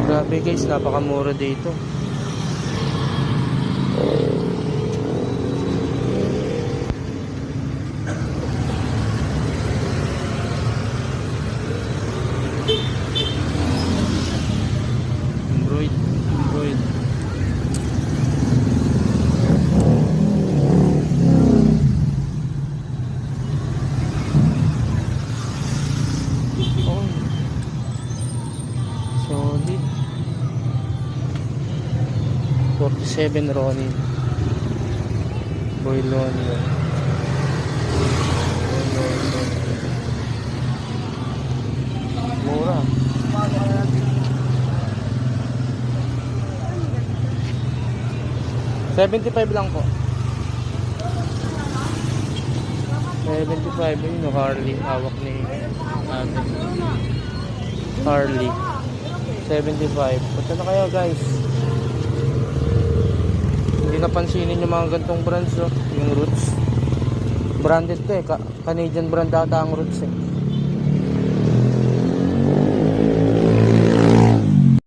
Grabe guys, napakamura dito. Android. Oh. Solid. 47 Ronin. Boylonia. Mura. $75 lang po. 75 yun, Harley. Hawak ni ate. Harley. 75. Punta na kayo guys. Hindi napansinin yung mga gantong brands, oh. Yung Roots. Branded to eh. Canadian brand ata ang Roots eh.